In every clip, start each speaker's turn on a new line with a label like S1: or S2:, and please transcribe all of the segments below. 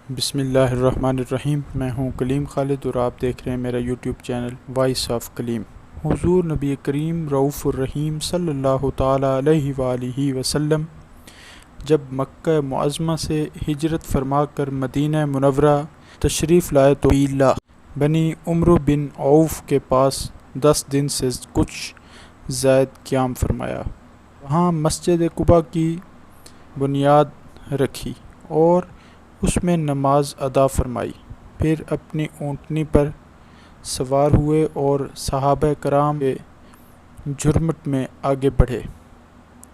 S1: بسم اللہ الرحمن الرحیم۔ میں ہوں کلیم خالد اور آپ دیکھ رہے ہیں میرا یوٹیوب چینل وائس آف کلیم۔ حضور نبی کریم رؤوف الرحیم صلی اللہ تعالیٰ علیہ وآلہ وسلم جب مکہ معظمہ سے ہجرت فرما کر مدینہ منورہ تشریف لائے تو قبیلہ بنی عمرو بن عوف کے پاس 10 دن سے کچھ زائد قیام فرمایا۔ وہاں مسجد قباء کی بنیاد رکھی اور اس میں نماز ادا فرمائی، پھر اپنی اونٹنی پر سوار ہوئے اور صحابہ کرام کے جھرمٹ میں آگے بڑھے،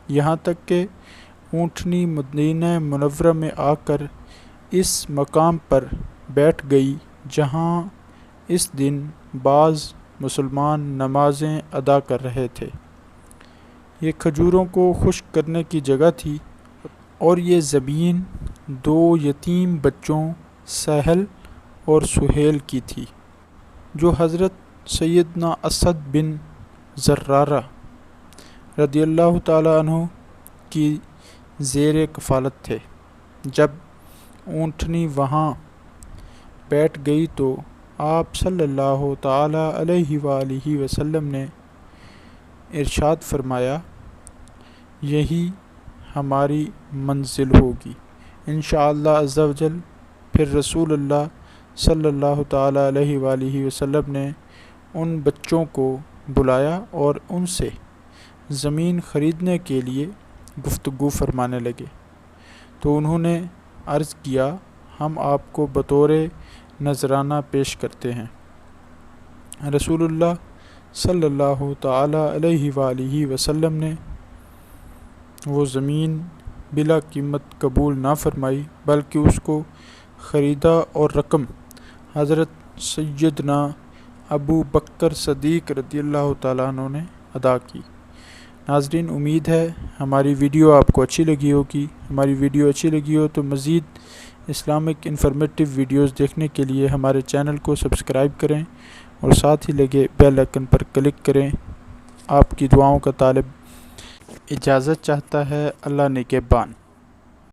S1: یہاں تک کہ اونٹنی مدینہ منورہ میں آ کر اس مقام پر بیٹھ گئی جہاں اس دن بعض مسلمان نمازیں ادا کر رہے تھے۔ یہ کھجوروں کو خشک کرنے کی جگہ تھی اور یہ زمین 2 یتیم بچوں سہل اور سہیل کی تھی، جو حضرت سیدنا اسد بن زرارہ رضی اللہ تعالیٰ عنہ کی زیر کفالت تھے۔ جب اونٹنی وہاں بیٹھ گئی تو آپ صلی اللہ تعالیٰ علیہ وآلہ وسلم نے ارشاد فرمایا، یہی ہماری منزل ہوگی انشاءاللہ عز و جل۔ پھر رسول اللہ صلی اللہ تعالیٰ علیہ وآلہ وسلم نے ان بچوں کو بلایا اور ان سے زمین خریدنے کے لیے گفتگو فرمانے لگے، تو انہوں نے عرض کیا، ہم آپ کو بطور نذرانہ پیش کرتے ہیں۔ رسول اللہ صلی اللہ تعالیٰ علیہ وآلہ وسلم نے وہ زمین بلا قیمت قبول نہ فرمائی، بلکہ اس کو خریدا اور رقم حضرت سیدنا ابو بکر صدیق رضی اللہ تعالیٰ عنہ نے ادا کی۔ ناظرین، امید ہے ہماری ویڈیو آپ کو اچھی لگی ہوگی۔ ہماری ویڈیو اچھی لگی ہو تو مزید اسلامک انفارمیٹیو ویڈیوز دیکھنے کے لیے ہمارے چینل کو سبسکرائب کریں اور ساتھ ہی لگے بیل آئکن پر کلک کریں۔ آپ کی دعاؤں کا طالب اجازت چاہتا ہے۔ اللہ نگہبان۔